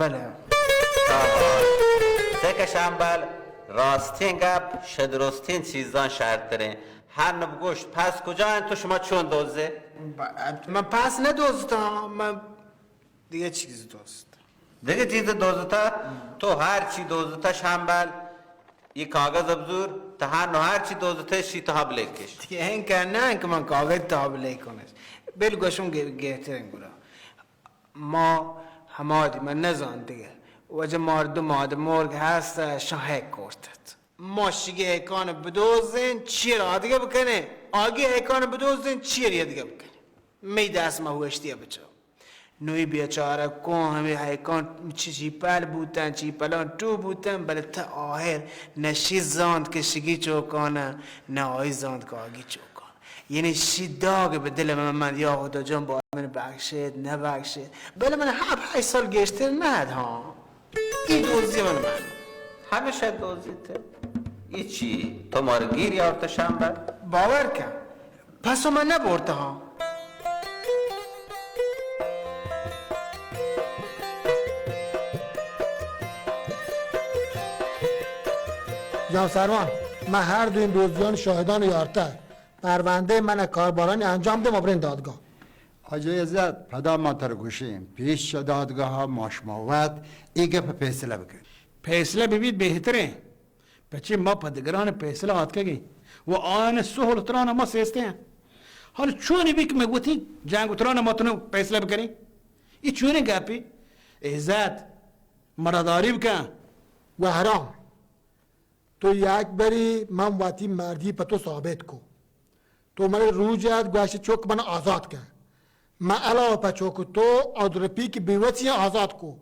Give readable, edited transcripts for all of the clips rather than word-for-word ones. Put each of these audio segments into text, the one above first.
بله سکه شنبل راستین گپ شدرستین چیزان شرط داره هر نبگوشت پس کجا این تو شما چون دوزه؟ من پس ندوزتم من دیگه چیز دوست دیگه چیز دوزتا تو هر چی دوزتا شنبل یه کاغذ ابزور تا هر چی دوزتا شیطه ها بلیکش دیگه این که نه که من کاغذ تابلی کنش بلگوشون گهترین گولا ما همادی من نزان دیگه وجه مردم آدم مرگ هست شاهک کرتد ما شیگه هکان بدوزین چیر آدیگه بکنه آگه هکان بدوزین چیر یه دیگه بکنه می دست ما هوشتیه بچه نوی بیچاره کن همه هکان چی پل بودن چی پلان تو بودن بله تا آخر نشی زاند که شیگی چوکانه نه آی زاند که آگی چوکانه یعنی شی داغ به دل من یا خدا جان با من بخشید نبخشید بله من 7 سال گشتر نهد ها این دوزی من همیشه دوزیته ای چی؟ تو ما رو گیر یارت شنبل؟ باور کن پس من نبرده ها جناب سروان من هر دو این دزدیان شاهدان یارته پرونده من کاربارانی انجام ده مبرین دادگاه حاجی عزت پدا ما ترگوشیم پیش دادگاه ها ماشماوت ایگه پا پیسله بکن فیصله ببید بهتره بچه ما پدگران فیصله آت کگی و آن سهولتران ما سیسته ہیں حالا چونی بی که مگوتی جنگوتران ما تنو فیصله بکنی ای چونی گپی عزت مراداری بکن و حرام تو یک بری من واتی مردی پا تو ثابت کو تو من رو جد گوشت چوک من آزاد کن من علاوه پا چوک تو آدرپی که بیوتی آزاد کو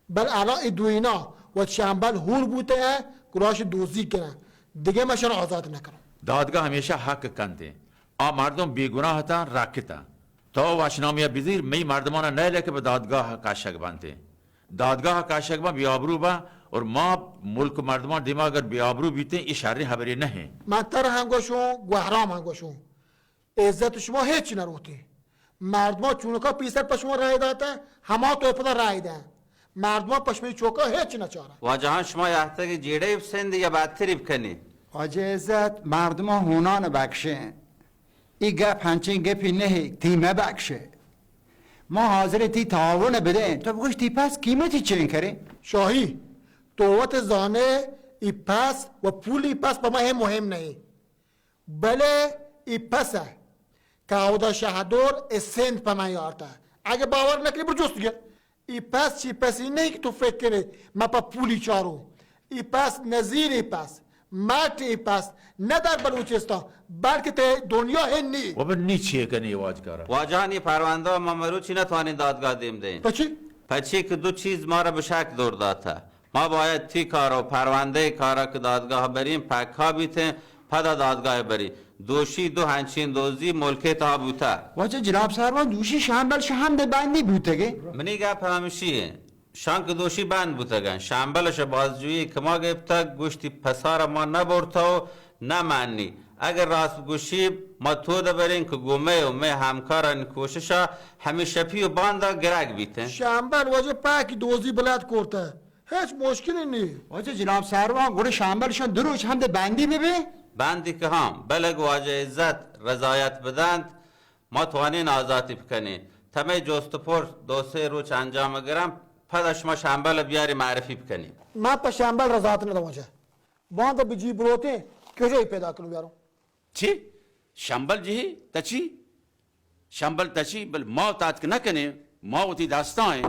بل علا ای دوینا و شنبل هور بوده گراش دوزی کنه دیگه من شما آزاد نکنم دادگاه همیشه حق کنده آ مردم بیگناه هستن راکتن تو واشنامه بزیر می مردمان نه که به دادگاه کاشک بنده دادگاه کاشک با بیابرو با اور ما ملک مردمان دماغ بیابرو بیته این شرری خبری نه من تر هنگوشون گوهرام هنگوشون عزت شما هیچی نروتی مردمان چونکا پیسر پا شما رای داده همه تو پدا رای ده مردمان پشمی چوکا هیچی نچاره واجهان شما یحته که جیره بسند یا بدتری بکنی حاجی عزت مردم ها هونان بکشه ای گپ هنچین گپی نه تیمه بکشه ما حاضر تی تعاون بده تو بگوش تی پس قیمتی چین کره شاهی دوت زانه ای پس و پول ای پس با ما هم مهم نه بله ای پسه که اودا شهدور سند پا من یارته اگه باور نکنی برو جست دیگه ای پس چی پسی نه که تو فکر کنی ما پا پولی چارو ای پس نظیر ای پس مرد ای پس نه در بلوچستان بلکه ته دنیا هنی و به نیچیه کنی واجگاره واجهان این پرونده ما مروچی نتوانین دادگاه دیم دهیم پا چی؟ پچی که دو چیز ما را به شک دور داته ما باید تی کار و پرونده کارا که دادگاه بریم پک ها بیته پدا دادگاه بری دوشی دو هنچین دوزی ملکه تا بوته واجه جناب سروان دوشی شنبل شهنده بندی بوده منی گپ همشیه شان که دوشی بند بوتگن شنبلش بازجویی که ما گفته گوشتی پسار ما نبرتا و نمانی اگر راست گوشی ما تو ده برین که گومه و می همکاران کوششا همیشه پی و باندا گرگ بیته شنبل واجه پاکی دوزی بلد کرده هیچ مشکلی نی واجه جناب سروان گوره شنبلشان دروش همده بندی ببه بندی که هم بلگ واجه عزت رضایت بدند ما توانین آزادی بکنی تمه جستپور دو سه روز انجام گرم پدش ما شنبل بیاری معرفی بکنی من پا شنبل رضایت ندم واجه باندا بجی بروته کجایی پیدا کنو بیارو چی؟ شنبل جهی؟ تا چی؟ شنبل تا چی؟ بل ما تات که نکنه ما و تی داستان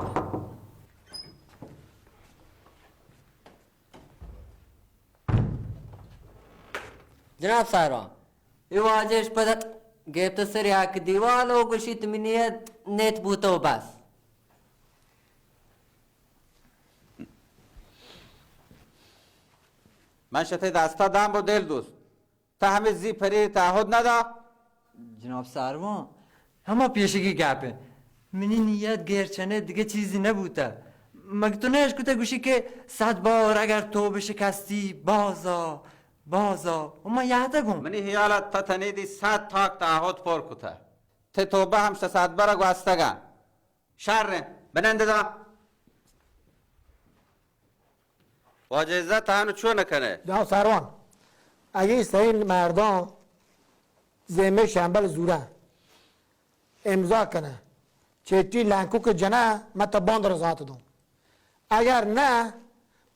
جناب سارا ای واجهش پدا گفت سری حق دیوال و گوشید منیت نیت بوتو بس من شته دستا دم با دل دوست تا همه زی پری تعهد ندا جناب سروان همه پیشگی گپه منی نیت گرچنه دیگه چیزی نبوده مگه تو نهش کته گوشی که 100 بار اگر تو بشکستی بازا و ما یهده گم منی هیالت تا تنیدی 100 تاک تعهد پر کته ته توبه هم 300 برا گوستگن شر بننده دا واجه عزت هنو چو نکنه جناب سروان اگه این مردان زمه شنبل زوره امضا کنه چیتی لنکو که جنه من تا باند رضایت دوم اگر نه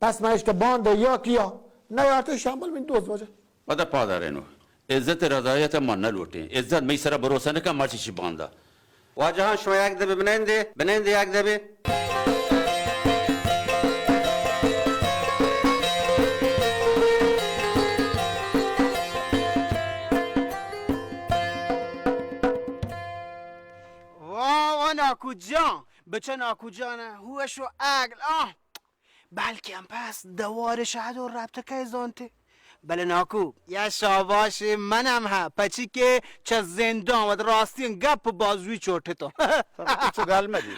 پس من اشک باند یا کیا نه یارت شنبل من دوست باشه بده پادرینو عزت رضایت ما نلوٹیں عزت می سره بروسه نکن ما چی بانده واجه ها شما یک دبه بننده یک دبه واه ناکو جان بچه ناکو جانه هوشو عقل بلکه هم پس دوار شهد و ربطه که زانته بله ناکو یا شاباش منم ها پچی که چه زندان و راستین گپ بازوی چوٹه تو تو گل مدی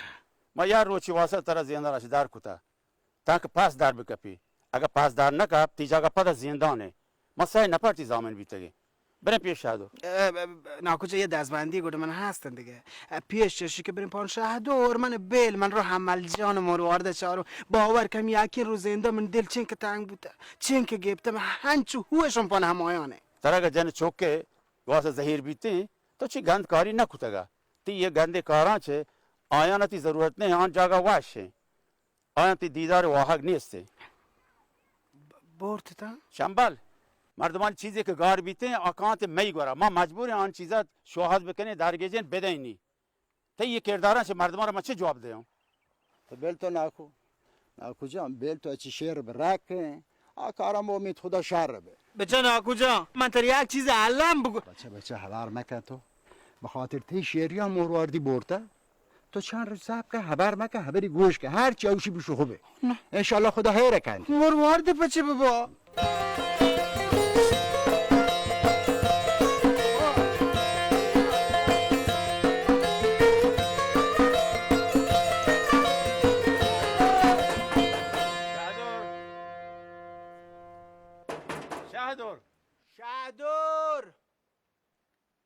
ما یار روچی واسه ترا زندان راش در کتا تاکه پاس در بکپی اگه پاس در نکپ تیجا پد زندانه ما سعی نپرتی زامن بیتگی بریم پیش شهدو ناکو جا یه دستبندی گوده من هستن دیگه پیش چشی که بریم پان شهدور من بیل من رو حمل جان مروارده چارو باور کم یکی رو زنده من دل چین که تنگ بوده چین که گیبته من هنچو هوشم پان همایانه ترا اگه جن چوکه واسه زهیر بیتی تو چی گند کاری نکوتگا تی یه گنده کاران چه آیان تی ضرورت نه آن جاگا واشه آیان تی دیدار واحق نیسته بورت تا شنبل مردمان چیزی که گار بیته آکانت می گوره ما مجبور آن چیزات شواهد بکنه درگیجن بدینی تی یه کرداران چه مردمان را ما چه جواب دیم تو بیل تو ناکو جان بیل تو چی شیر برکه کارم امید خدا شر به بچه ناکو جان من تر یک چیز علم بگو بچه حبر مکن تو بخاطر تی شیریان مرواردی برده تو چند روز صبر که حبر مکن حبری گوش که هر چی اوشی بشو خوبه انشالله خدا خیره کن مروارده پچه بابا شهدور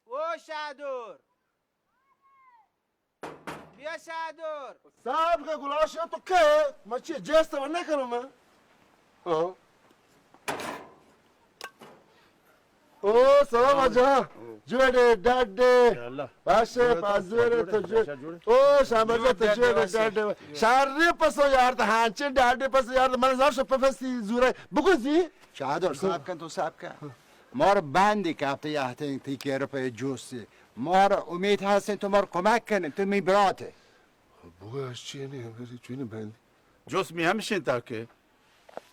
او شهدور بیا شهدور صاحب که گلاشه تو که من چیه جست و نکنم من او سلام آجا جوڑه داده باشه پازوره تو جوڑه او شامرزه تو جوڑه داده شهری پسو یارد هانچه داده پسو یارد من زارشو پفستی زوره بگوزی شهدور صاحب کن تو صاحب کن ما رو بندی که هفته یه تی که رو پای جوستی ما رو امید هستین تو ما رو کمک کنین تو می براته بگوش چیه نیم چوینه بندی جوس می همشین تا که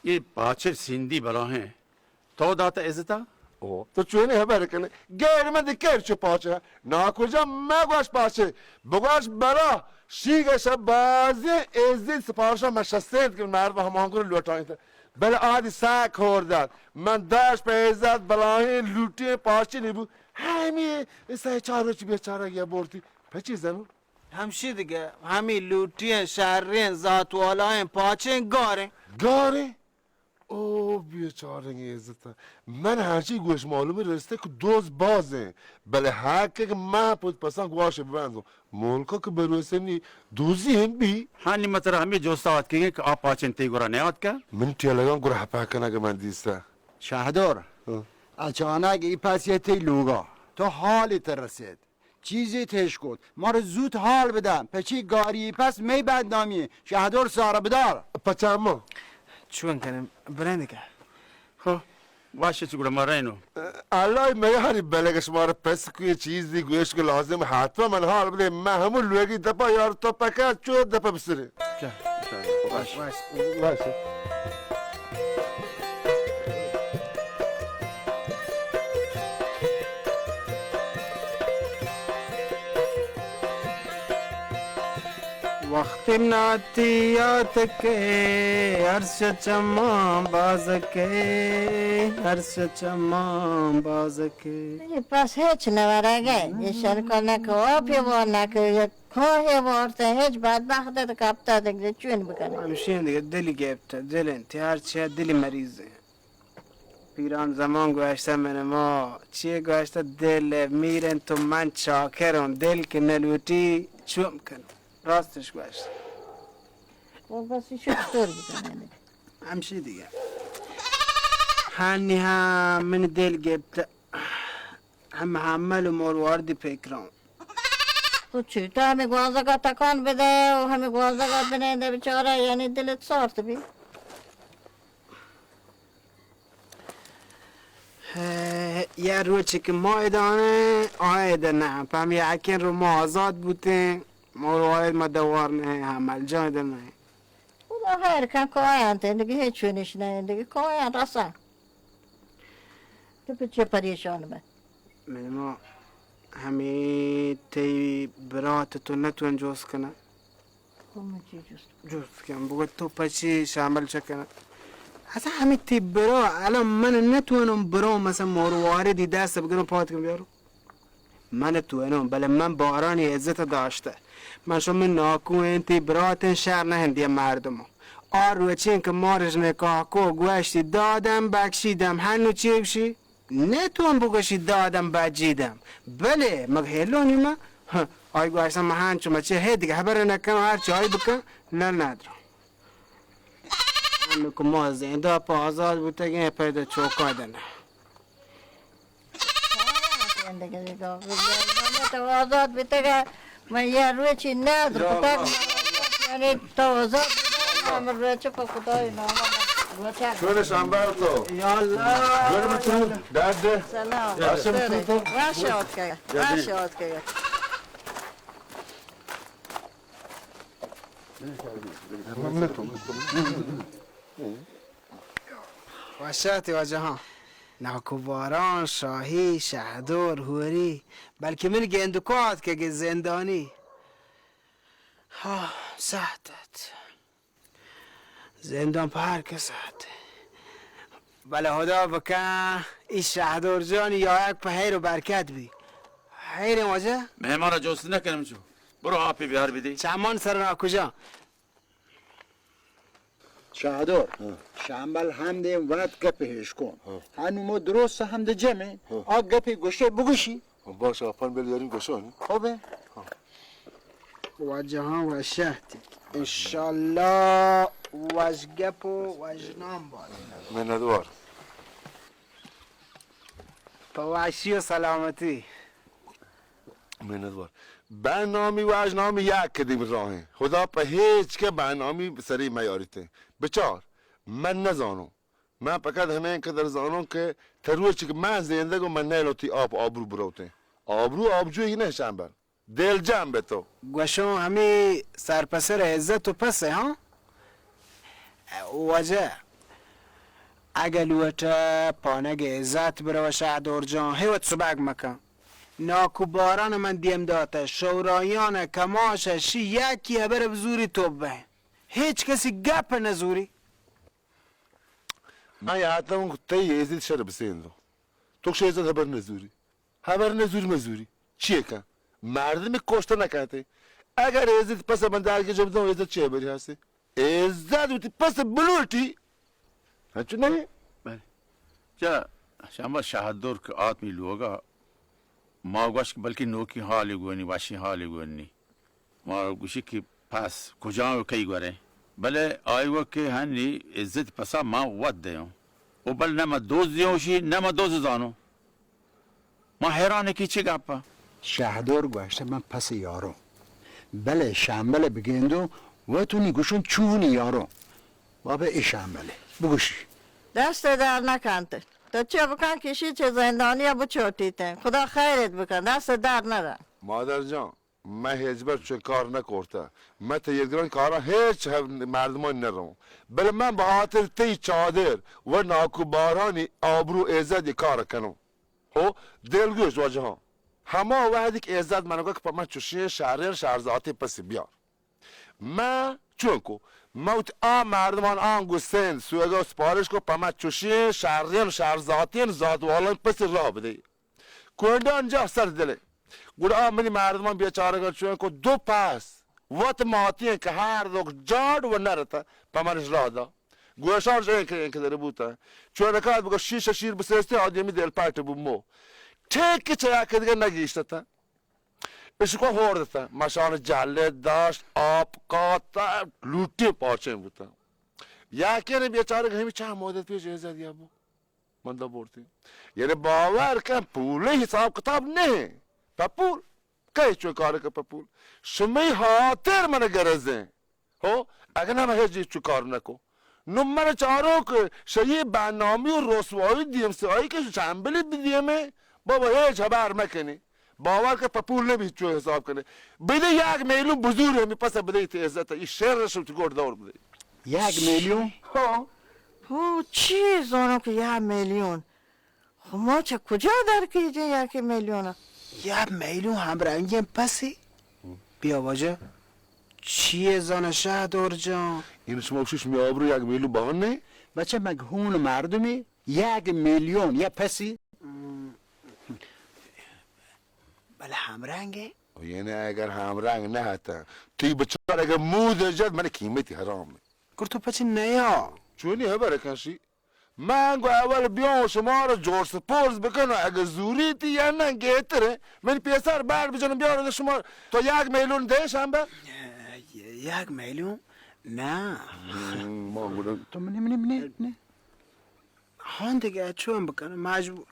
یه باچر سیندی بلا ہیں تو داتا عزتا تو چوینه خبر کنه گیر من دیگر چو پاچه ناکجا مگوش پاچه بگوش برا شیگش بازی ازدید سپارشا مشستید که مرد و همانگو رو لوٹایید بله آدی سک خوردن من داشت به عزت بلاهی لوٹی پاچه نیبو همی سه چار روچی بیچاره یه بردی پچی زنو همشی دیگه همین لوٹین شهرین ذاتوالایین پاچین گارین گاره او بیچاره عزت من هرچی گوش معلومه رسته که دوز بازه بله حقه که من پود پسان گواشه ببندم ملکا که بروسه نی دوزی هم بی هانی مطرح همی جوستا آد که که آپ پاچن تی گورا نیاد که من تیلگان گوره حپا کنه که من دیسته شهدور اچانک ای پس یه تی لوگا تو حالی رسید چیزی تش کد ما رو زود حال بدم پچی گاری پس می بدنامی شهدور سارا بدار پچما چون کنیم برنده که خب باشه چگوره ما رینو الله میاری بلگش ما رو پس کوی چیزی گوش که لازم حتما من حال بده من همون لوگی دپا یار تو پکر چو دپا بسره باشه وقتی ناتیات که عرش چمان باز که عرش چمان باز که پس هیچ نورگه ایشان کنه که آبی وارنه که کوهی وارته هیچ بدبخت کپتا دیگه چون بکنه همشین دیگه دلی گبته دل انتی هرچی دلی مریضه پیران زمان گوشته من ما چیه گوشته دل میرن تو من چاکرم دل که نلوتی چوم کن راستش گوشته و بس شو چطور بکنه همشی دیگه هنی هم من دل گبت هم حمل و مروارد فکرام تو چی؟ تو همه گوازگاه تکان بده و همه گوازگاه بنده بیچاره یعنی دلت سارت بی یه روچی که ما ادانه آیده نه پم یکین رو ما آزاد بودیم مروارد ما دوار نه حمل جان ده نه خدا خیر کن کوهان دیگه هیچ چونش نه دیگه کوهان راسا تو به چه پریشان به من ما همی تی برات تو نتون جوز کنه کمی چی جست جوز کن بگو تو پچی شامل چکنه اصلا همی تی برا الان من نتونم برا مثلا مرواردی دست بگیرم پات کنم بیارو من نتونم بله من بارانی عزت داشته من شما ناکوین تی براتن شهر نهندی مردم آروه چین که مارج نکاه کو گوشتی دادم بکشیدم هنو چی بشی نتون بگوشی دادم بجیدم بله مگه هلونی ما آی گوشتم ما هنچو ما چه هی دیگه خبر نکن هر چه های بکن نه ندارم هنو که ما زنده پا آزاد بوده گه پیدا چوکا دنه دیگه دیگه تو آزاد بیتگه من یه روی چی ندارم یعنی تو آزاد بیتگه من روی چه پا خدای نامه شونه شنبه تو یالله جور بتون درده سلام راشد که راشد که وشاتی واجه ها ناکوباران شاهی شهدور هوری بلکه من گندکات که زندانی ها ساعتت زندان په هر کس هست بله خدا بکن این شهدور جانی یا یک په خیر و برکت بی خیر واجه مهمان را جوست نکنم چو برو آبی بیار بیدی چمان سر کجا شهدار شنبل هم دیم ود گپهش کن هنو ما درست هم ده جمعه آ گپی گوشه بگوشی باشه آپان بلیاریم گشانی خوبه واجه ها و شهدی انشالله وجگپ و وجنام باد من ندوار پواشی و سلامتی من ندوار برنامه و اجنامه یک کدیم راهه خدا په هیچ که برنامه سری میاریته بچار من نزانم من فقط همین قدر زانم که تروچی که من زندگی من نیلوتی آبرو بروته آبجوی نه شنبر دل جنب تو گوشم همی سرپسر عزت و پسه ها واجه اگه لوتا پانگ عزت برو شهدور جان هیوت سبگ مکن ناکوباران من دیم داته شورایان کماش شی یکی هبر بزوری توبه هیچ کسی گپ نزوری من یادم تی ازید شر بسیندو تو که ازید خبر نزوری مزوری چیه کن مردم کشته نکرده اگر ازید پس من درگی جب دم ازید چیه بری هستی ازید بودی پس بلوٹی هنچو نہیں بله جا شما شهدور که آدمی لوگا ما گوش بلکه نوکی حالی گونی واشی حالی گونی ما گوشی که پس کجا کی گوره بله آیو که هنی عزت پسا ما ود دیوں و بل نما دوز دیوشی نما دوز زانو ما حیرانه کی چه گپا شهدار گوشته من پس یارو بله شنبل بگندو و تو نیگوشون چونی یارو بابا ای شنبله بگوشی دست در نکنده تو چه بکن کشی چه زندانی یا بچوتیته خدا خیرت بکن دست در نرن مادر جان من هیچبر چه کار نکرده من تیرگران کارا هیچ مردمان نرم بله من به خاطر تی چادر و ناکوبارانی آبرو عزت کار کنم خب دلگوش واجه ها همه وحدی که عزت منو که پا من چوشی شهرزاتی پسی بیار من چون کو موت مردمان گوستن سوگا سپارش کو پا من چوشی شهرزاتی زادوالان پسی راه بده کنده انجا سر دله گوڑا منی مردمان بیچاره گر چون کو دو پاس وقت ماتی که هر دو جاد و نرتا پا منش راه دا گوشان جایی که داره بوده چون رکات بگو شیر بسرستی آدمی دل پرت بو مو تک چرا که دیگه نگیشته تا اشکو خورده تا مشان جله داشت آب قاطع لوٹی پاچه بوده یکی بیچاره که همین چند مدت پیش عزت یا بو من دا بردیم یعنی باور کن پول حساب کتاب نه پول کی چو کار که پول شمی خاطر من گرزه हो अगर हम है जी चुकार न को नंबर चारों के सही बानामी और रसवाई दियम से आई के शामिल भी दिए में बाबा है जबार में कने बावर के पपूल ने भी चो हिसाब कने बिदे याक मेलू बुजुर्ग है पास बदे थे इज्जत इस शहर से गोड दौड़ बदे 1 میلیون او چی زانو که 1 میلیون خب ما چه کجا در کیجه 1 میلیون 1 میلیون همرنگیم پسی بیا واجه چیه زن شهدار جان این شما شش می آبرو 1 میلیون بهان نه بچه مگهون مردمی 1 میلیون یه پسی بله همرنگه یعنی اگر همرنگ نه حتی تی بچار اگر مود جد من قیمتی حرامه گرتو پچی نیا چونی هبره کنشی من گو اول بیان شما رو جور سپورز بکنم اگه زوری تی یا نه گهتره من پیسر بر بجنم بیارم شما تو 1 میلیون دهش هم بر 1 میلیون نه ما گودم تو نه هان دیگه چون بکنم مجبور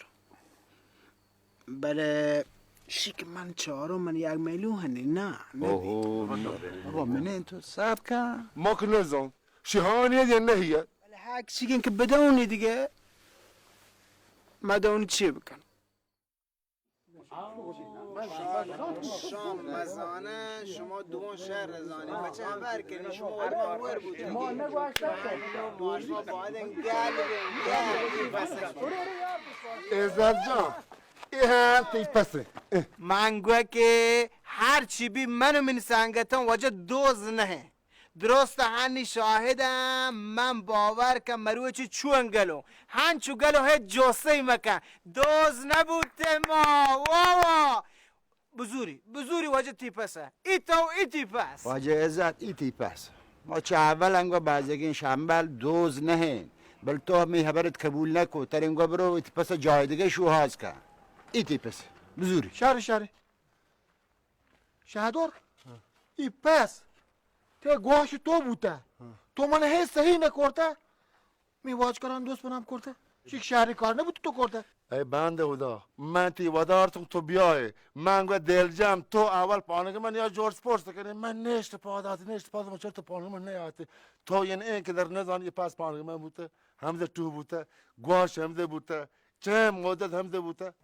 بله شیک من چهارم من 1 میلیون هنی نه بابا من تو صبر کن ما که نزان شهانیه یا نهیه بله هک چیگین که بدونی دیگه مدونی چی بکن شام مزانه شما دوان شهر رزانی بچه خبر کنی شما ورمان ور بودی ما نگوشتا باید گل ازاد جان این تی پسه من گوه که هر چی بی منو من سنگتان وجه دوز نه درست هنی شاهدم من باور کم مروه چی چون گلو هن چو گلو هی جوسه مکن دوز نبوده ما واوا بزوری وجه تیپسه ای تیپس واجه عزت ای تیپس ما چه اول انگو بعضیگین شنبل دوز نهین بل تو می خبرت قبول نکو تر انگو برو ای تیپس جای دیگه شوهاز کن ای تیپس بزوری شهر شهدار ای پس ته گوش تو بوده تو من هی صحیح نکرده می واج کردن دوست بنام کرده شیک شهری کار نبود تو کرده ای بنده خدا من تی ودارتم تو بیای من گو دلجم تو اول پانه که من یا جورج سپورس کنی من نشت پادات من چرا تو پانه من نیاته تو یعنی این که در نزان یه پاس پانه من بوده همزه تو بوده گوش همزه بوده چه مدت همزه بوده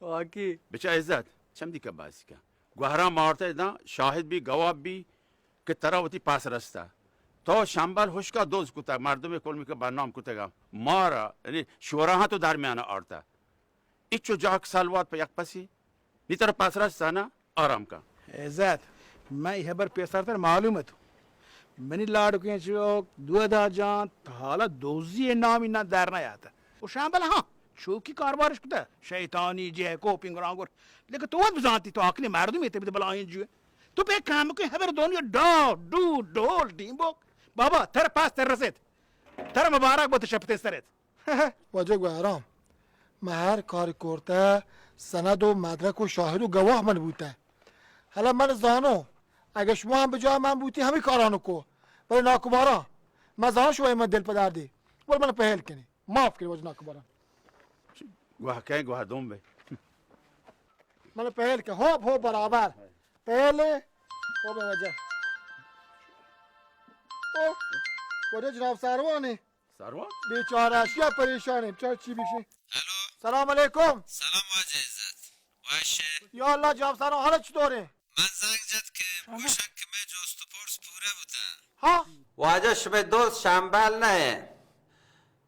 واقعی بچه عزت چم دی که بازی که گوهران مارته دا شاهد بی گواه بی که تراوتی پاس رسته تو شنبل هشکا دوز کتا مردم کلمی که برنام کتگم مارا یعنی شورا ها تو درمیان آرتا ایچو جاک سالوات پا یک پسی نیتر پاس رسته نه آرام کن عزت من این خبر پیسرتر معلومه تو منی لاڈو کے چوک 2000 جان حالا دوزی نامی نہ در نیاتا و شامل ہاں شوکی کاربارش کتا شیطانی جه کوپینگ رانگور لیکن تو وقت بزانتی تو عقلی مردمی تے بلاین جو تو پہ کام کو خبر دنیا دو ڈول ٹیم بوک بابا تر پاس تر رسید تر مبارک بوت شپتے سرت واجه گوهرام من هر کار کرده سند و مدرک و شاهد و گواه من بوده حالا من زانو اگه شما هم به جای من بودی همین کارانو کو ولی ناکبارا من زانو شما من دل پدر دی ولی من پهل کنی معاف کنی واجه ناکبارا گواه که گواه دوم به من پهل کنی هوب برابر پهل هوب واجه واجه جناب سروانی سروان بیچاره اشیا پریشانیم چرا چی بیشی سلام علیکم سلام واجه عزت واشه یا الله جناب سروان حالا چطوره من زنگ زد که گوشک که من جست و پرس پوره بودن ها واجه شب دوست شنبل نه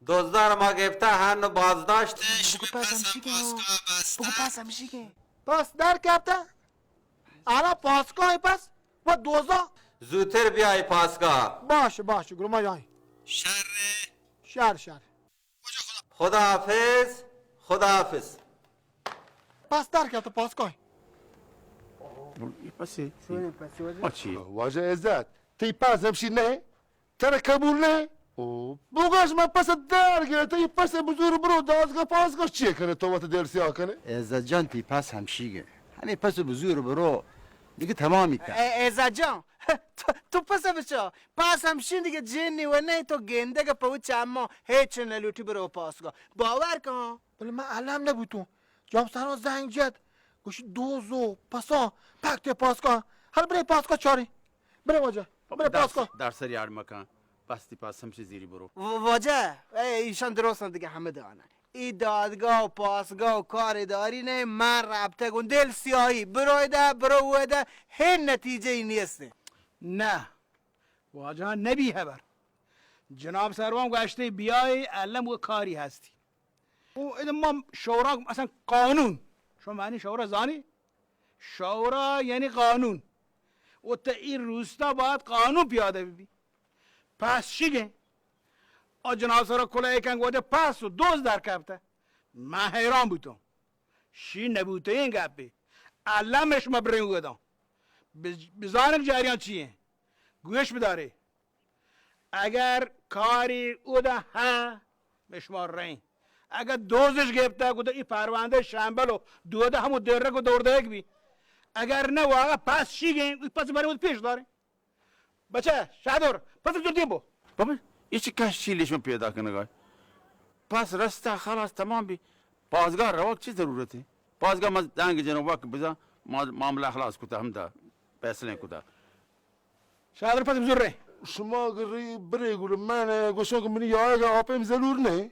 دوزدار ما گفته هنو بازداشتش به پسم پاسگاه بسته پس در کپته الان پاسگاهی پس و دوزا زودتر بیای پاسگاه باشه گروه جای شر شهر خداحافظ پس در کپته پاسگاهی ای پسی ما چی واجه عزت تی پس همشی نه تر قبول نه بگوش من پس در گرفته تی پس بزرگ برو دادگاه پاسگاه چیه کنه تو وقت دل سیاه کنه عزت جان تی پس همشیگه همین پس بزرگ برو دیگه تمامی کرد. ایزا جان تو پس بچه پس همشین دیگه جنی و نه تو گنده که پوچه اما هیچ نلوٹی برو پاسگاه باور کن. ولی من علم نبودم جام سران زنگ جد گوشی دوزو پاسا پکت پاسکا حالا برای پاسکا چاری برای واجه برای پاسکا در سری یار مکان بستی پاس همش زیری برو. واجه ایشان درستن دیگه همه دانه ای دادگاه و پاسگاه و کار اداری نه من رابطه کن دل سیاهی برای ده برای ده هیچ نتیجه ای نیسته. نه واجه نبی خبر جناب سروان گشته بیای علم و کاری هستی او ایده ما شورا اصلا قانون شما معنی شورا زانی؟ شورا یعنی قانون و تا این روستا باید قانون پیاده ببی پس چیگه؟ آ جناب سرا کلا یکن گوده پس و دوز در کبته من حیران بودم شی نبوده این گپی علمش ما برین گودم بزانم جریان چیه گوش بداره اگر کاری او ده ها بشمار رین اگر دوزش گفته گوده این پرونده شنبلو دوده همو درک و دورده یک بی اگر نه واقعا پس چی گیم پس برای بود پیش داره بچه شهدار پس زور دیم بو بابا ایچی کش چیلیشون پیدا کنه گای پس رسته خلاص تمام بی پاسگاه رواق چی ضرورته پاسگاه ما دنگ جنوب وقت بزن معامله خلاص کتا هم دا پیسلین کتا شهدار پس زور رین شما گری برای گوله من گوشون که منی یاره که آپیم ضرور نه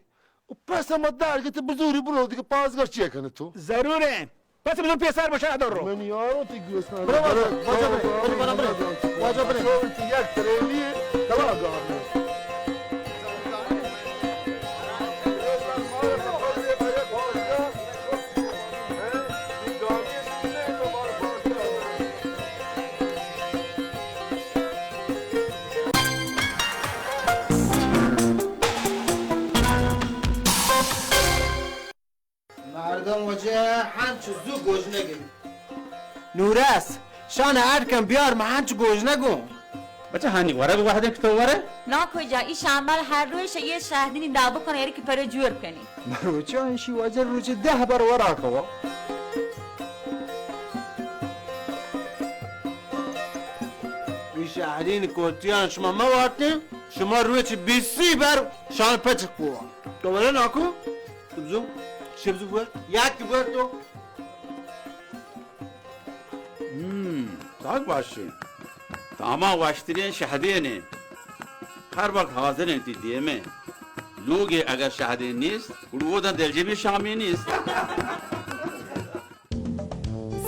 و پس هم درگت بزوری برو دیگه پاسگاه چیه کنه تو ضروره پس بزور پیسر باشه شهدار رو من یارو تی گوشن برو واجه برو یک تریلی کلا گارنه مردم واجه هنچو زو گوش نگیم نورس شان هرکم بیار من هنچو گوش نگم بچه هنی وره واحده که تو وره نه کجا این شنبه هر روز یه شهردینی دعوا کنه یعنی که پر جور کنی روچه انشی واجه روچه 10 بار ورا کوا این شهرین کوتیان شما ما وقتیم شما روی چه 20 بر شان پچک بوا دوباره ناکو تبزو شبزو بوا یک بوا تو داغ باشه تمام واشترین شهدینه هر وقت حاضرین تی دیمه لوگی اگر شهدین نیست گروه دلجیبی شامی نیست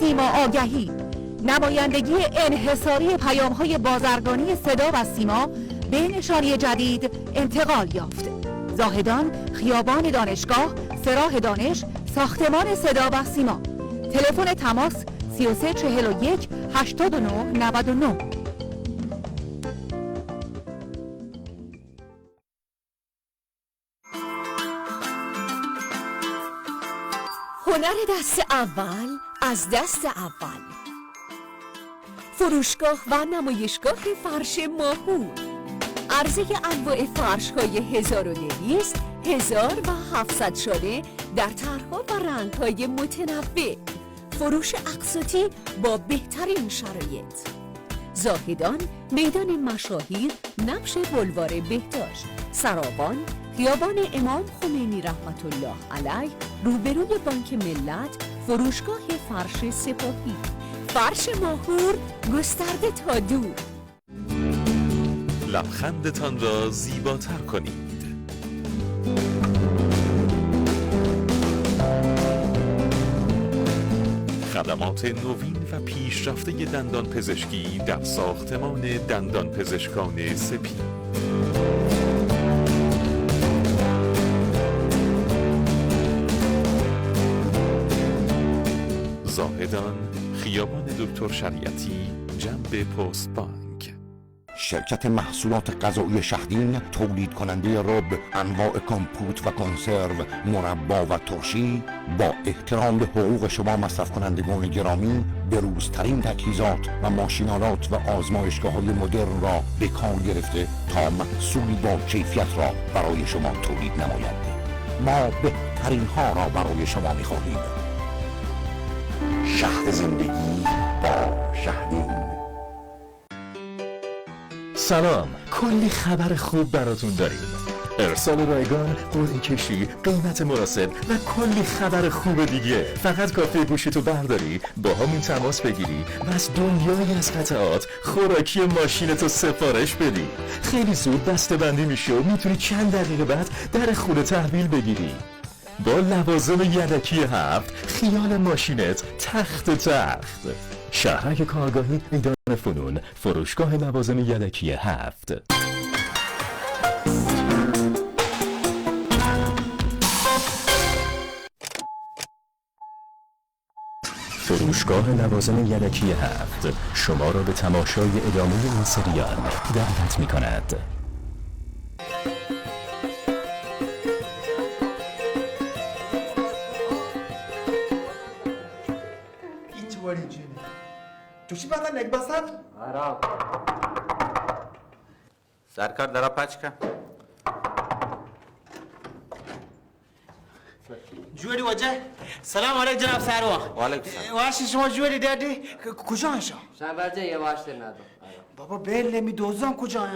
سیما آگهی نمایندگی انحصاری پیام‌های بازرگانی صدا و سیما به نشانی جدید انتقال یافت. زاهدان، خیابان دانشگاه، سراح دانش، ساختمان صدا و سیما. تلفن تماس 3341 89 99. هنر دست اول از دست اول. فروشگاه و نمایشگاه فرش ماهور. عرضه انواع فرش های 1200 1700 شده در طرح‌ها و رنگ‌های متنوع. فروش اقساطی با بهترین شرایط. زاهدان، میدان مشاهیر، نبش بلوار بهداشت، سرابان، خیابان امام خمینی رحمت الله علیه، روبروی بانک ملت، فروشگاه فرش سپاهی. فرش ماهور گسترده تا دور. لبخندتان را زیباتر کنید. خدمات نوین و پیشرفته دندان پزشکی در ساختمان دندان پزشکان سپی. زاهدان، خیابان دکتر شریعتی، جنب پست بانک. شرکت محصولات غذایی شهدین تولید کننده رب، انواع کامپوت و کنسرو، مربا و ترشی با احترام به حقوق شما مصرف کنندگان گرامی به روزترین تجهیزات و ماشینالات و آزمایشگاه‌های مدرن را به کار گرفته تا محصولی با کیفیت را برای شما تولید نماید. ما بهترین ها را برای شما می‌خواهیم. شهد زندگی با شهدین. سلام، کلی خبر خوب براتون داریم. ارسال رایگان، قرعه کشی، قیمت مناسب و کلی خبر خوب دیگه. فقط کافیه گوشیتو برداری، با همون تماس بگیری و از دنیایی از قطعات خوراکی ماشینتو سفارش بدی. خیلی زود بسته‌بندی میشه و میتونی چند دقیقه بعد در خونه تحویل بگیری. با لوازم یدکی 7 خیال ماشینت تخت. شهرک کارگاهی، میدان فنون، فروشگاه لوازم یدکی 7. فروشگاه لوازم یدکی 7 شما را به تماشای ادامه این سریال دعوت می کند. تو چی بدن نک بسد؟ سرکار درا پچ کن. جوری وجه سلام علیکم جناب سروان. وعلیکم سلام. واشی شما جوری دادی کجا هستم؟ شنبرجه یه واشتر ندارم. بابا بله می دوزم کجا؟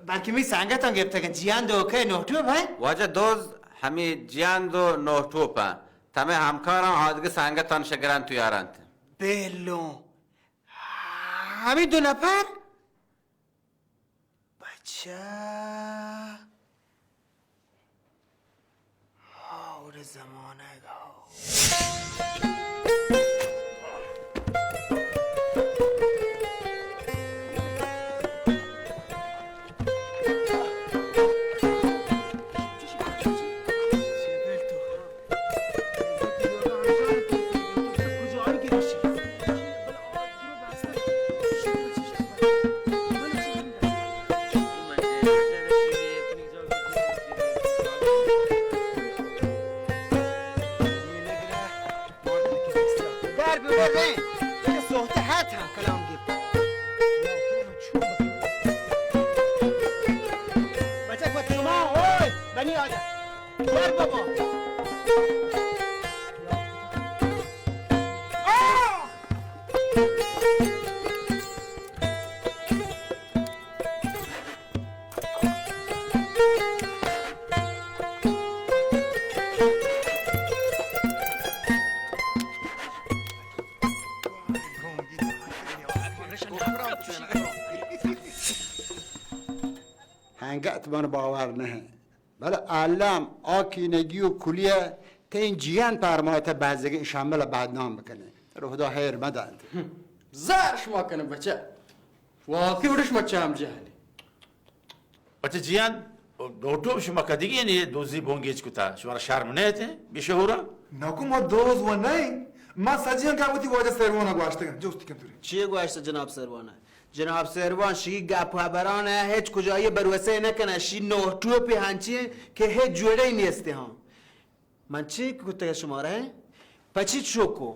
بلکه می سنگتان گرفته که جیان دو که نه تو بای؟ واجه دوز همی جیان دو نه توپا. تمه همکاران آدگه سنگتان شگران تو یارند. بلو همین 2 نفر؟ بچه هاور زمانه هنگت من باور نه بله علم آکینگی و کلیه تا این جیان پرمایت بزدگی شامل بدنام بکنه رو خدا خیر مدند زرش ما کنه بچه واقعی ورش ما چه هم جهلی بچه جیان دوتو شما کدیگی یعنی دوزی بونگیچ کتا شما را شرم نیته بیشه هورا؟ نکو ما دوز و نه ما سجیان که بودی واجه سروانه گواشتگن جوستی کن توری چیه گوشته جناب سروانه؟ جناب سروان شی گپ خبرانه هیچ کجایی بروسه نکنه شی نه توپی هنچیه که هیچ جوره ای نیسته هم من چی گفته شماره؟ پچی چوکو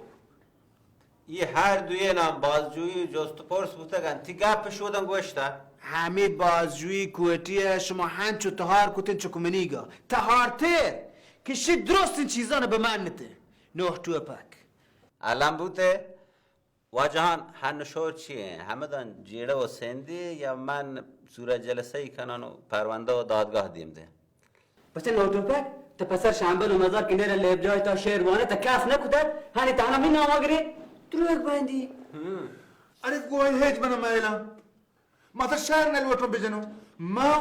یه هر دوی نام بازجویی جست پرس بودن تی گپ شدن گوشته همه بازجویی کوتیه شما هنچو تهار کتن چکومنیگا تهارتر که شی درست این چیزانه به من نته نه توپک علم بوده واجهان هنشور چیه؟ همه دان جیره و سندی یا من صورت جلسه ای کنن و پرونده و دادگاه دیمده بچه نوتوپک تا پسر شنبل و مزار که نیره لیب جای تا شیروانه تا کس نکتد هنی تا همین نام آگری دروگ بندی अरे कोई हेज बना मैला माता शहर ने लोटो बिजनो माँ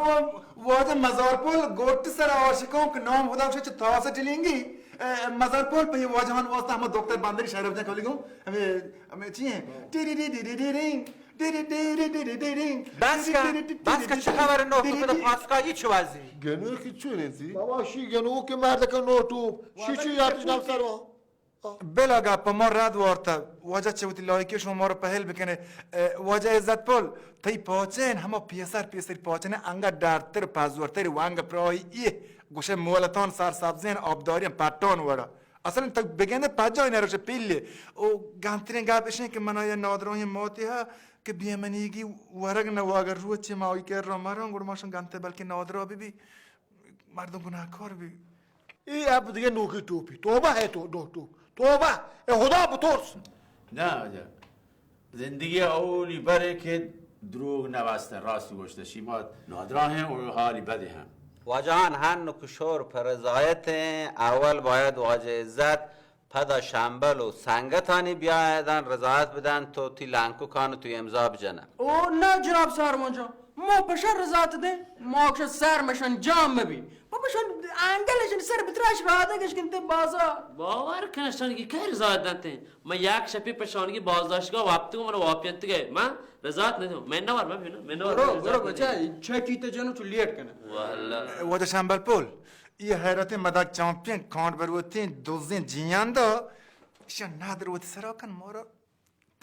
वो जो मजारपुर गोट सर आशिकों के नाम होता है था से चलेंगी मजारपुर पे वो जहां वास्ता हम डॉक्टर बांदरी शहर में खोली गो हमें चाहिए टी टी टी टी टी टी بس که چه خبر نوتو به پاسکایی چه وضعی؟ گنو کی چونیزی؟ بابا شی گنو که مرد که نوتو شی چی یادش نم سروا بلا گپ ما رد وارتا واجه چه بودی لایکی شما ما رو پهل بکنه واجه عزت پول تی پاچن همه پیسر پاچن انگا دارتر پازورتر وانگا پرای ایه گوشه مولتان سر سبزین آبداریم پتان ورا اصلا تا بگنده پجای نروشه پیلی او گانترین گپشن که منای نادرای موتی ها که بیمنیگی ورگ نواگر رو چه ماوی که رو مران گور ماشون گانته بلکه نادرا بی مردم گناهکار بی ای اب دیگه نوکی توپی توبه ہے تو توبه خدا بطرس نه زندگی اولی بره که دروغ نوسته راست گوشته شیمات نادران هم و حالی بدی هم واجهان هن که شور پر رضایت اول باید واجه عزت پدا شنبل و سنگتانی بیایدن رضایت بدن تو تی لنکو کانو توی امضا بجنن او نه جناب سرمان جان ما بشر رضایت ده ما که سرمشان جام مبین ما بشن انگلشن سر بتراش رادگش کنته بازار باور کنشتانگی که رضایت دادن من یک شپی پشانگی بازداشتگاه واپتگو من واپینتگه من رضایت ندیم من نوار من ببینم من نوار برو بچه چکیت جانو تو لیت کنه والله واجه شنبل پول یه حیرت مدک چامپیون کانت بروتین دوزین جیان دا شو نادر وت سراکن مورا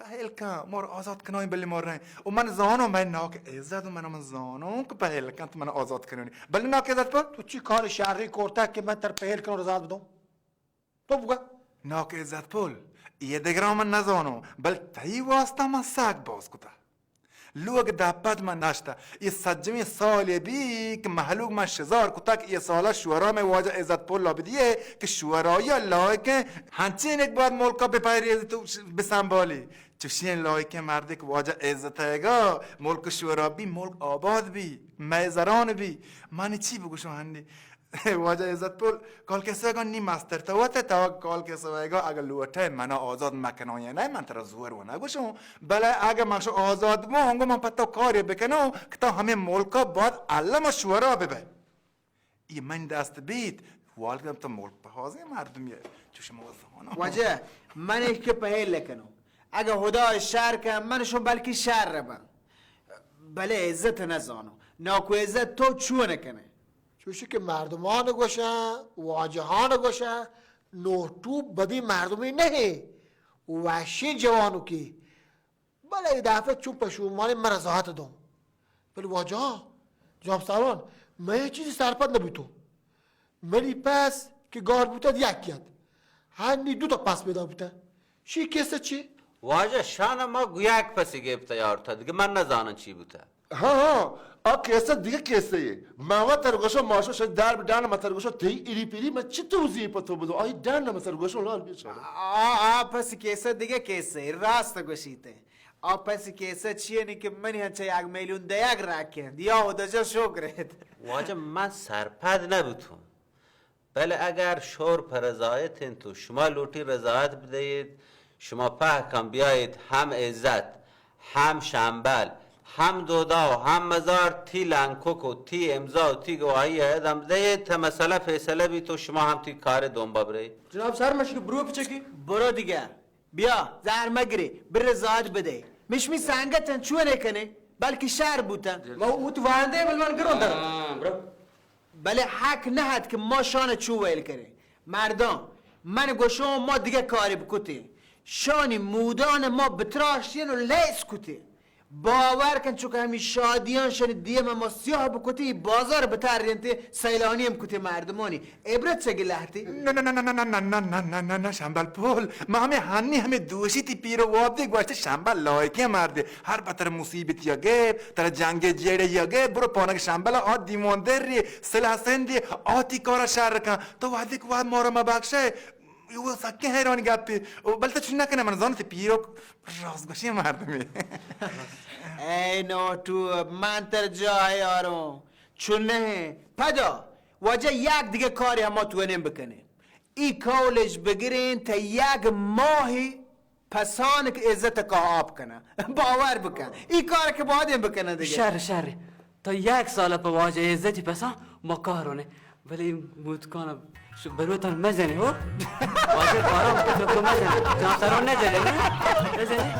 پهل کن مور آزاد کنای بلی مور نه و من زانو من ناک عزت و من زانو که پهل کن تو من آزاد کنونی بلی ناک عزت پول تو چی کار شرقی کرده که من تر پهل کنم رضایت بدم تو بگو ناک عزت پول یه دگرام من نزانو بل تایی واسطه من ساک باز کتا لوگ دپت من نشتا یه سجمی سال بی که محلوگ من شزار کتا که یه سالا شورا میں واجه عزت پول لابدیه که شورایی لایکه هنچین ایک باید ملکا بپایری تو بسنبالی چوشین لایکه مرده که واجه عزت هگا ملک شورا بی ملک آباد بی میزران بی مانی چی بگو شو هندی واجه عزت پول کال کسی اگه نی مستر تاوته تا کال کسی اگه اگه لوته منو آزاد مکنایه نه من تر زور و نگوشم بله اگه من شو آزاد مو هنگو من پتا کاری بکنم که تا همه ملکا باید علم شورا ببه ای من دست بید والدم تا ملک بحازه مردمیه چوش موضوعانا واجه من ایک که پهل لکنم اگه خدا شهر کن منشون بلکی شهر رو بن بله عزت نزانو ناکو عزت تو چو نکنه چوشی که مردمان گوشه واجهان گوشه نوتو بدی مردمی نه وحشی جوانو کی بله ای دفعه چون پشومانی من رضایت دوم بلی واجه ها جناب سروان من یه چیزی سرپد نبیتو ملی پس که گار بودد یکیت هنی دو تا پس بیدا بوده شی کسه چی؟ واجه شان ما گویک پسی گفته یارتا دیگه من نزانم چی بوده ها آ کیسه دیگه کیسه ما ترگوشو ماشو شد در بدن ما ترگوشو تی ایری پیری ما چی توضیح پتو بدو آی دن ما ترگوشو لال بیچاره پس کیسه دیگه کیسه راست گوشیته پس کیسه چیه نی که منی هنچه یک میلیون دیگ رکند یا خدا شکرت واجه من سرپد نبودم بله اگر شور پر رضایتین تو شما لوٹی رضایت بدهید شما پهکم بیایید هم عزت هم شنبل هم دودا و هم مزار تی لنکوک و تی امضا و تی گواهی ادم دهید تا مسئله فیصله بی تو شما هم تی کار دنبا برید جناب سر مشکی برو پچکی برو دیگه بیا زهر مگری بر رضایت بده مش می سنگتن چو نکنه بلکه شهر بودن ما اوت وانده ملمان گرون دارم برو بله حق نهد که ما شان چو ویل کنه مردم من گوشم ما دیگه کاری بکتی شانی مودان ما بتراشتین و لیس کتی باور کن چون که همی شادیان شنی دیم ما سیاه بکتی بازار بترینتی سیلانی هم کتی مردمانی عبرت چگه لحتی؟ نه نه نه نه نه نه نه نه نه نه نه شنبل پول ما همه هنی همه دوشی تی پیرو وابده گوشته شنبل لایکه مرده هر بطر مصیبت یا گب تر جنگ جیره یا گب برو پانک شنبل آد دیموندر ری سلاح سندی آتی کارا شهر کن تو وحدی که وحد مارا مبخشه یو سکه حیرانی گپی بلتا چون نکنه من زانت پیرو رازگوشی مردمی ای نو تو من تر جای یارو چون نه پدا واجه یک دیگه کاری هم ما توانیم بکنیم ای کالج بگیرین تا یک ماهی پسان که عزت که آب کنه باور بکن ای کار که باید بکنه دیگه شر تا یک سال پا واجه عزتی پسا ما کارونه ولی مودکانم بروتان مزنی هو واجه کارم تو مزنی جناب سران نزنی نه نزنی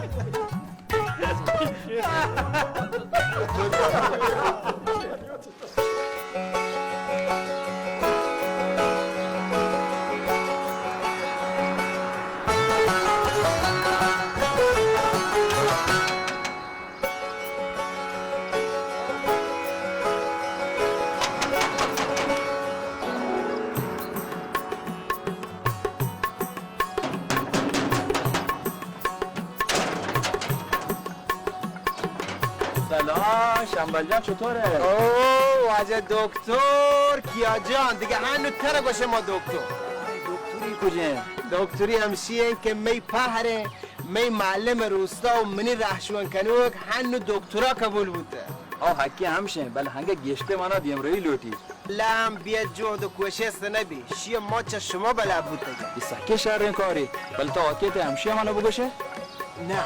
شنبل جان چطوره؟ اوه واجه دکتر کیا جان دیگه هنو تره باشه ما دکتر دکتری کجه؟ دکتری همشیه که می پهره می معلم روستا و منی رحشوان کنوک هنو دکترا قبول بوده حکی همشه بل هنگه گشته مانا دیم روی لوتی لام بیاد جهد و کوشست نبی شیه ماچه شما بلا بوده این سکه شهرین کاری بل تا آتیت همشه مانا بگوشه؟ نه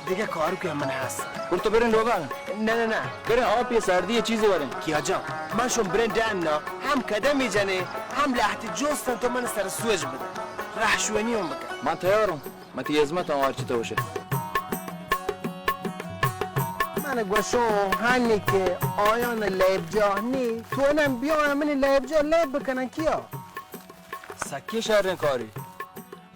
دیگه کارو که من هست تو برین لوگان؟ نه برین آب سردی چیزی برین کیا جان من شون برین دن هم کده می جنه هم لحت جوستن تو من سر سوج بده رحشوانی هم بکن من تیارم من تیزمت هم آرچی تو باشه من گوشو هنی که آیان لیب جاهنی تو اینم بیان من لیب جا لیب بکنن کیا سکه شهرین کاری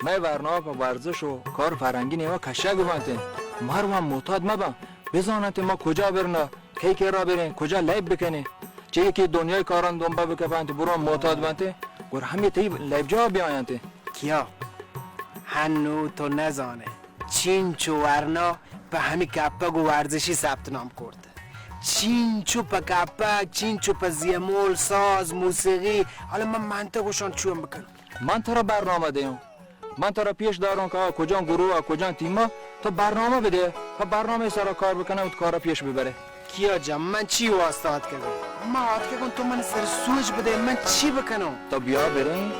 من برنامه با ورزش و کار فرنگی نیما کشک ببانتین مرو هم معتاد مبن بزانت ما کجا برنا کی را برین کجا لیب بکنی چه یکی دنیای کاران دنبا بکپنت برو معتاد بانته گر همی تی لیب جا بیاینته کیا هنو تو نزانه چین چو ورنا به همی کپک و ورزشی ثبت نام کرده چین چو پا کپک چین چو پا زیمول ساز موسیقی حالا من منطقشان چون بکنم من تو را برنامه دیم من تو را پیش دارم که کجا گروه کجا تیما تو برنامه بده تا برنامه سر کار بکنه و کارا پیش ببره کیا جان من چی واسطات کردم ما عاد کردم تو من سر سوج بده من چی بکنم تو بیا بریم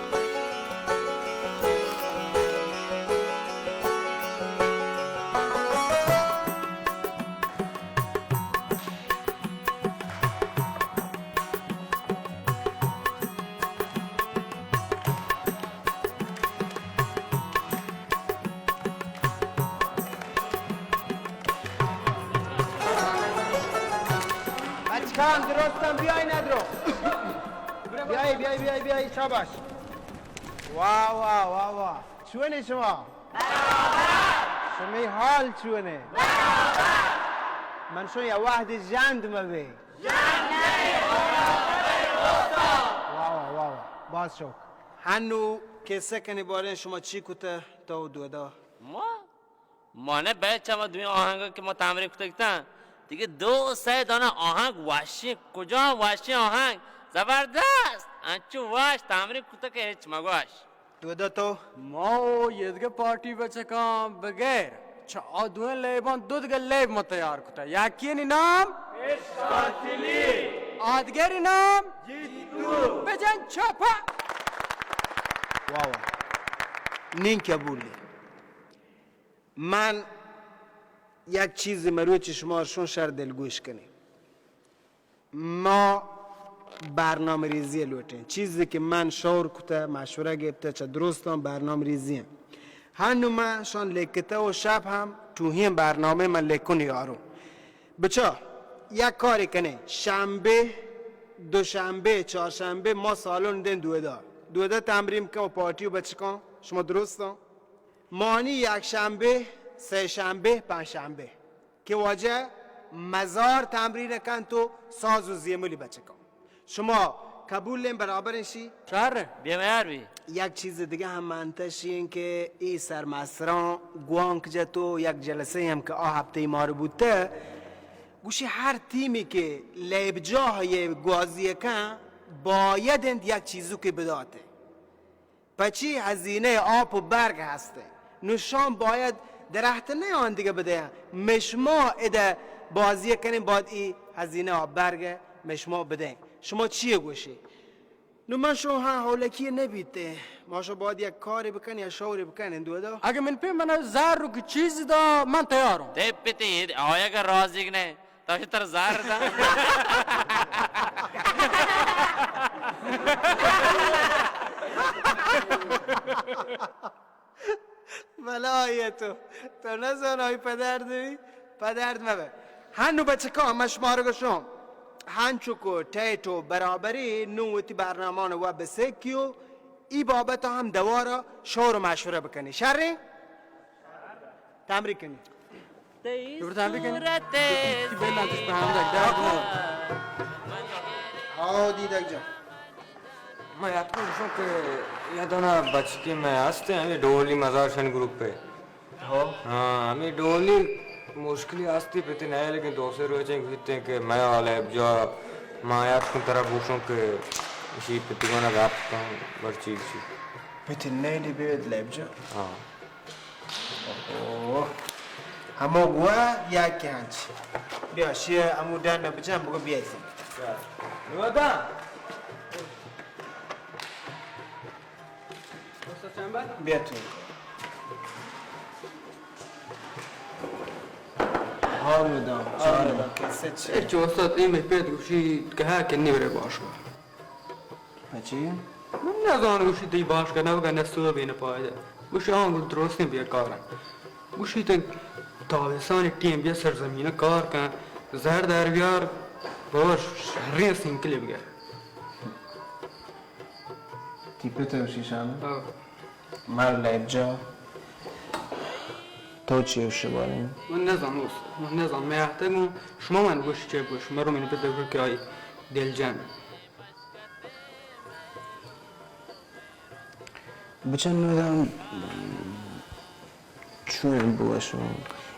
کام درستم بیای ندرو بیای شاباش واو چونه شما؟ شما حال چونه؟ من شو یا واحد جند مبی واو باز شو هنو که سکنی باره شما چی کته تو دودا؟ ما نه بچه ما دوی آهنگا که ما تمرین کتگتن دیگه 2-3 دانه آهنگ وحشی کجا وحشی آهنگ زبردست انچو وحش تمرین کتا که هیچ مگوش دودا تو ما یه دیگه پارتی بچه کام بغیر چه آدوین لیبان دو دیگه لیب ما تیار کتا یکی نام اشکاتیلی آدگری نام جیتو بجن چپا واو نین کبولی من یک چیزی مروی چشمارشون شر دلگوش کنیم ما برنامه ریزی لوتین چیزی که من شور کته مشوره گفته چه درستان برنامه ریزی هنو من شان لکته و شب هم توهیم برنامه من لکن یارو بچه یک کاری کنه شنبه دوشنبه چهارشنبه ما سالون دن دودا تمرین کن و پارتی و بچه کن شما درستان مانی یک شنبه سه شنبه پنج شنبه که واجه مزار تمرین کن تو ساز و زیمولی بچه کن شما قبول لیم برابر شی؟ شهره بیمار بی یک چیز دیگه هم منتشی این که ای سرمسران گوانک جتو یک جلسه هم که هفته ما رو بوده گوشی هر تیمی که لیب جاهای گوازی کن باید یک چیزو که بداته پچی هزینه آب و برگ هسته نشان باید درخت نه آن دیگه بده مشما اده بازی کنیم باید ای هزینه آب برگ مشما بده شما چیه گوشی؟ نو من شو ها حولکی نبیده ما شو باید یک کاری بکن یا شوری بکن دودا اگه من پی من زر رو که چیزی دا من تیارم ده پیتی آیا که رازیگ نه تاشو تر زر دا بلای تو نزان های پدرد مبه هنو بچه که همش مارگو شم هنچو که تیتو برابری نووتی برنامان و بسکیو ای بابت هم دوارا شور و مشوره بکنی شرری؟ تمرین کنی رو تمرین کنی؟ کی بلندش به هم دک درد ها دیدک جا मैं आपको पूछूं कि ये दोनों बच्चे में हंसते हैं ये डोली मजार शन ग्रुप पे हाँ हमें डोली मुश्किल हंसती पे थी नहीं लेकिन दूसरे रोज कहते हैं कि मैं वाला है जो मैं आपको तरह पूछूं कि इसी पे तिगोना गाप का बड़ी चीज़ पे थी नहीं डिबेट लैब जो हाँ اوه همه گوه یک هنچ بیا شیه امو در نبچم بگو بیایزیم نوادم بیا تو حال میدم چاره با کسه چی هیچ استاد این مهپید گوشی که ها کنی بره باشگاه چی؟ من نزان گوشی دی باشگاه نبگه نستو بینه پایده گوشی آن درست نیم بیا کارن گوشی تا تابستان تیم بیا سرزمینه کار کن زهر در بیار باش شهری سینکلی بگر تیپه توشی شامه؟ مر لیب جا تو چی اوشه باریم؟ من نزان اوست من نزان میحتگم شما من گوشی چه گوش مرو منو بده که آی دل جمع بچن نودم چون بوشو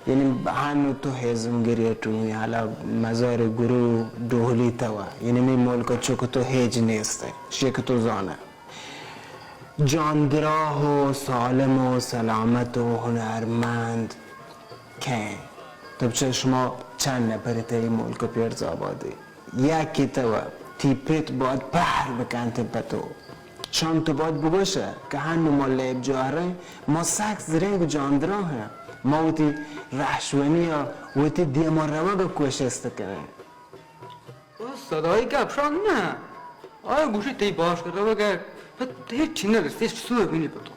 یعنی هنو تو هزم گریه تو حالا مزار گرو دوهلی توا یعنی می ملک چوک تو هیج نیسته شیک تو زانه جاندراه و سالم و سلامت و هنرمند که تو بچه شما چند نپری تا این ملک پیرز آبادی یکی توا تیپت باید پهر بکنت پتو شان تو باید بگوشه که هنو ما لیب جاره ما سکس زرنگ جاندراه هم ما وتی رحشونی یا وتی دیمار روا به کوشسته کنه صدایی گپشان نه آیا گوشی تی باش کرده بگر هیچ چی نرسید هیچ سو ببینی بتو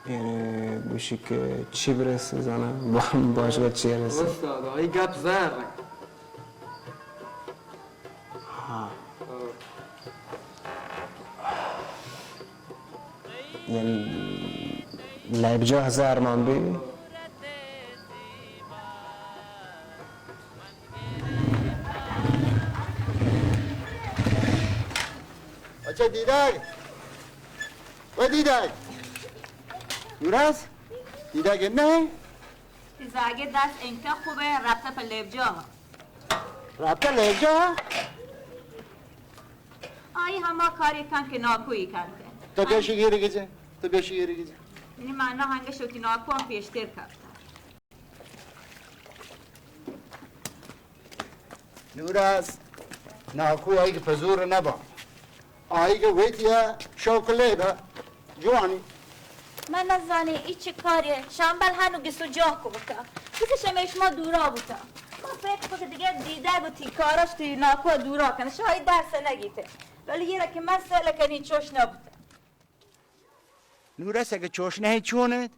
یعنی گوشی که چی برسه زنه باش با چی رسه صدایی گپ زر یعنی لیب جا 1000 من بی بچه دیدک و دیدک نورس دیدک نه زاگه دست اینکه خوبه رفته پر لیبجا رابطه لیب جا آی همه کاری کن که ناکویی کرده تو بیشی گیری گیزه تو بیشی گیری گیزه یعنی معنا هنگه شو که ناکو هم پیشتر کرده نورس ناکو آئی که پزور نبا آئی که ویتیا شوک لیبه جوانی من نزانی ای چه کاریه شنبل هنو گسو جاه کو بکا کسی شمیش ما دورا بودا ما فکر که دیگه دیده بودی کاراش تی ناکو دورا کنه شاید درس نگیته ولی یه را که من سهل کنی چوش نبوده نورس اگه چوش نهی چونه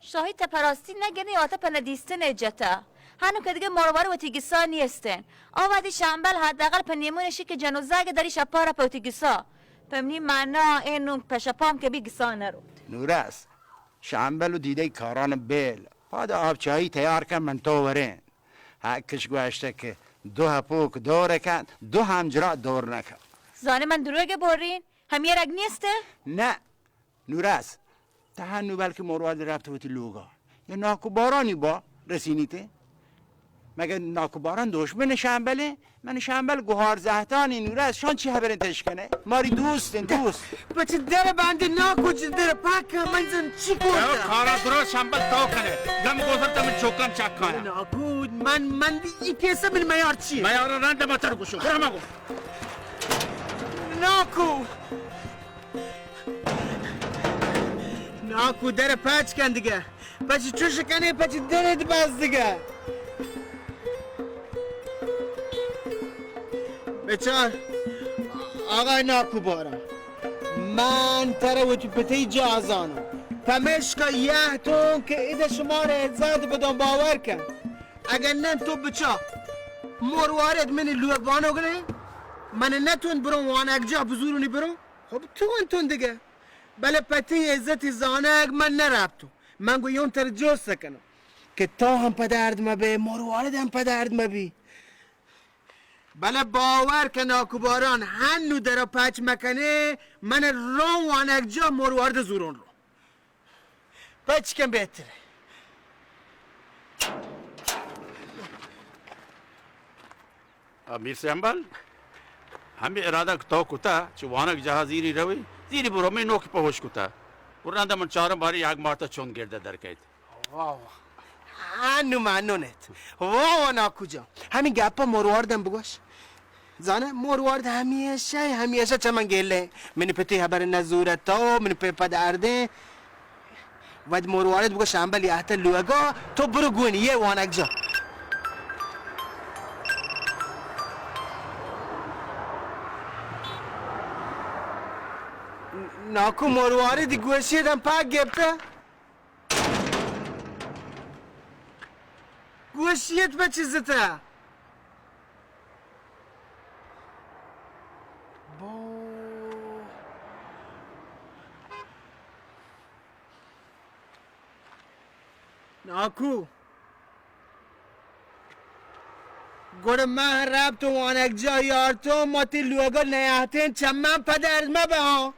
شاهی تپراستی نگرنی آتا پندیستن اجتا هنو که دیگه مروار و تیگیسا نیستن آوادی شنبل حداقل پنیمونشی که جنوزاگ داری شپارا پا تیگیسا پمنی معنا اینو پشپام که بی گیسا نرو نورس شنبل و دیده کاران بیل پاد آبچایی تیار کن من تو ورین حکش گوشته که دو هپوک دور کن دو همجرا دور نکن زانه من دروگه بورین هم یه رگ نیسته؟ نه نورس تا هنو بلکه مرواد رفته بودی لوگا یا ناکو بارانی با رسینیته مگه ناکو باران دشمن شنبله من شنبل گوهار زهتانی نورس شان چی هبرین تشکنه ماری دوستن دوست بچه در بنده ناکو چه در پاک من زن چی کنم کارا درست شنبل تو کنه گم گوزم تمن چوکن چک کنه ناکو من ای پیسه من میار چی میار رند ماتر گوشو برم اگو ناکو در پاچ کن دیگه بچه چوش کنه بچه درت باز دیگه بچار آقای ناکو بارا من تره و تو پتی جازانو پمشکا یه تون که ایده شما را ازاد بدون باور کن اگر نه تو بچا مروارد منی لوگوانو گره من نتون برون وانک جا بزرونی برون خب تو انتون دیگه بله پتی عزت زانک من نرابتو من گویون تر جو سکنم که تا هم پدرد مبی مروارد هم پدرد مبی بله باور که ناکوباران هنو در پچ مکنه من رو وانک جا مروارد زورون رو پچ کن بهتره امیر سنبل همی اراده که تو کتا چه وانک جها زیری روی زیری برو می نوک پاوش کتا و رنده من چهارم باری یک مارتا چون گرده درکید واو هنو ممنونت واو ناکو جان همین گپا مرواردم بگوش زانه موروارد همیشه چه من گله منی پتی خبر نزورتا منی پی پد ارده ود موروارد بگو شنبلی احت لوگا تو برو گونی یه وانک جا ناکو مرواردی گوشیدم پاک گبته گوشیت به چیزته ناکو گوڑ مه رب تو وانک جا یار تو ماتی لوگا نیاهتین چمم پدرد ما به ها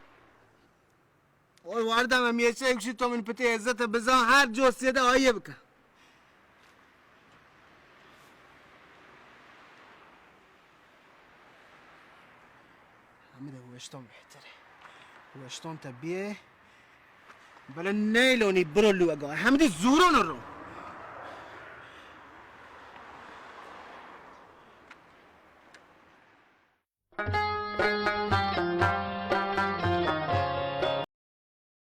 اور واردم همیشه اکشی تو من پتی عزت بزا هر جو سیده آیه بکن همه وشتون بهتره وشتون تبیه بله نیلونی برو لوگا همه زورون رو